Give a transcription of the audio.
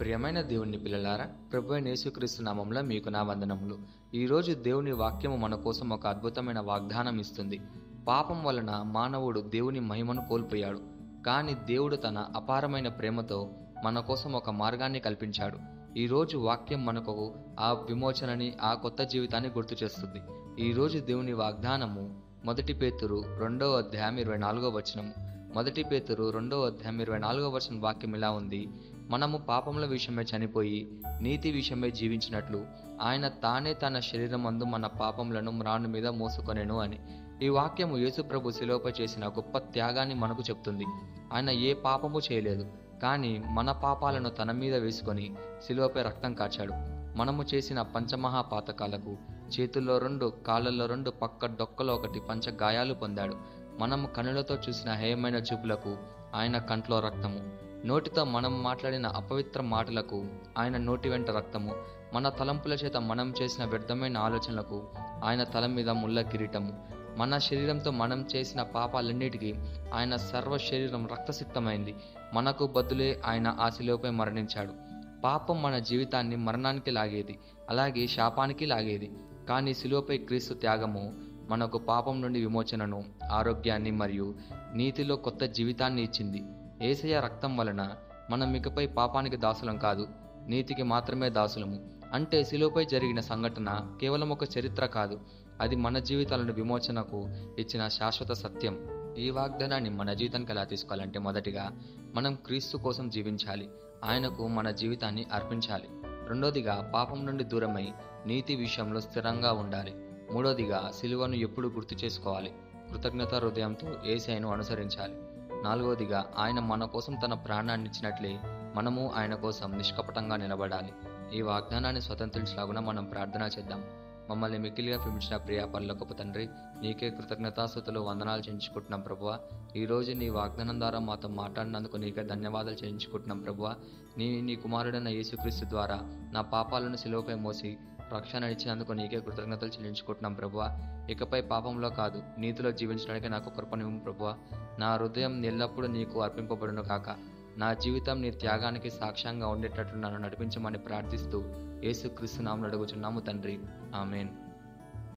ప్రియమైన దేవుని పిల్లలారా, ప్రభు అయిన యేసుక్రీస్తు నామంలో మీకు నా వందనములు. ఈరోజు దేవుని వాక్యము మన కోసం ఒక అద్భుతమైన వాగ్దానం ఇస్తుంది. పాపం వలన మానవుడు దేవుని మహిమను కోల్పోయాడు. కానీ దేవుడు తన అపారమైన ప్రేమతో మన కోసం ఒక మార్గాన్ని కల్పించాడు. ఈరోజు వాక్యం మనకు ఆ విమోచనని, ఆ కొత్త జీవితాన్ని గుర్తు చేస్తుంది. ఈరోజు దేవుని వాగ్దానము 1 పేతురు 2వ అధ్యాయం 24వ వచనము. 1 పేతురు 2వ అధ్యాయం 24వ వచనం వాక్యం ఇలా ఉంది: మనము పాపముల విషయమై చనిపోయి నీతి విషయమై జీవించినట్లు ఆయన తానే తన శరీరమందు మన పాపములను మ్రాను మీద మోసుకొనెను అని. ఈ వాక్యము యేసుప్రభు శిలువపై చేసిన గొప్ప త్యాగాన్ని మనకు చెప్తుంది. ఆయన ఏ పాపము చేయలేదు, కానీ మన పాపాలను తన మీద వేసుకొని శిలువపై రక్తం కార్చాడు. మనము చేసిన పంచమహా పాతకాలకు చేతుల్లో 2, కాళ్ళల్లో 2, పక్క డొక్కలో 1 పంచ గాయాలు పొందాడు. మనము కనులతో చూసిన హేయమైన చూపులకు ఆయన కంట్లో రక్తము, నోటితో మనం మాట్లాడిన అపవిత్ర మాటలకు ఆయన నోటి వెంట రక్తము, మన తలంపుల చేత మనం చేసిన వ్యర్థమైన ఆలోచనలకు ఆయన తల మీద ముళ్ళ కిరీటము, మన శరీరంతో మనం చేసిన పాపాలన్నిటికీ ఆయన సర్వ శరీరం రక్తసిక్తమైంది. మనకు బదులే ఆయన ఆ శిలువపై మరణించాడు. పాపం మన జీవితాన్ని మరణానికి లాగేది, అలాగే శాపానికి లాగేది. కానీ శిలువపై క్రీస్తు త్యాగము మనకు పాపం నుండి విమోచనను, ఆరోగ్యాన్ని మరియు నీతిలో కొత్త జీవితాన్ని ఇచ్చింది. యేసయ్య రక్తం వలన మనం ఇకపై పాపానికి దాసులం కాదు, నీతికి మాత్రమే దాసులము. అంటే శిలువపై జరిగిన సంఘటన కేవలం ఒక చరిత్ర కాదు, అది మన జీవితాలను విమోచనకు ఇచ్చిన శాశ్వత సత్యం. ఈ వాగ్దానాన్ని మన జీవితానికి ఎలా తీసుకోవాలంటే, మొదటిగా మనం క్రీస్తు కోసం జీవించాలి, ఆయనకు మన జీవితాన్ని అర్పించాలి. రెండోదిగా పాపం నుండి దూరమై నీతి విషయంలో స్థిరంగా ఉండాలి. మూడోదిగా సిలువను ఎప్పుడు గుర్తు చేసుకోవాలి, కృతజ్ఞత హృదయంతో యేసయ్యను అనుసరించాలి. నాలుగోదిగా ఆయన మన కోసం తన ప్రాణాన్ని ఇచ్చినట్లే మనము ఆయన కోసం నిష్కపటంగా నిలబడాలి. ఈ వాగ్దానాన్ని స్వతంత్రించలాగున మనం ప్రార్థన చేద్దాం. మమ్మల్ని మిక్కిలిగా ప్రేమించిన ప్రియ పరలోకపు తండ్రి, నీకే కృతజ్ఞతాస్తుతులు, వందనాలు చేయించుకుంటున్నాం ప్రభువా. ఈరోజు నీ వాగ్దానం ద్వారా మాతో మాట్లాడినందుకు నీకే ధన్యవాదాలు చేయించుకుంటున్నాం ప్రభువా. నీ కుమారుడైన యేసుక్రీస్తు ద్వారా నా పాపాలను సిలువపై మోసి రక్షణ ఇచ్చినందుకు నీకే కృతజ్ఞతలు చెల్లించుకుంటున్నాం ప్రభువా. ఇకపై పాపంలో కాదు, నీతిలో జీవించడానికి నాకు కృపనివ్వు ప్రభువా. నా హృదయం ఎల్లప్పుడూ నీకు అర్పింపబడును కాక, నా జీవితం నీ త్యాగానికి సాక్ష్యంగా ఉండేటట్లు నన్ను నడిపించమని ప్రార్థిస్తూ యేసుక్రీస్తు నామములో అడుగుచున్నాము తండ్రి, ఆమేన్.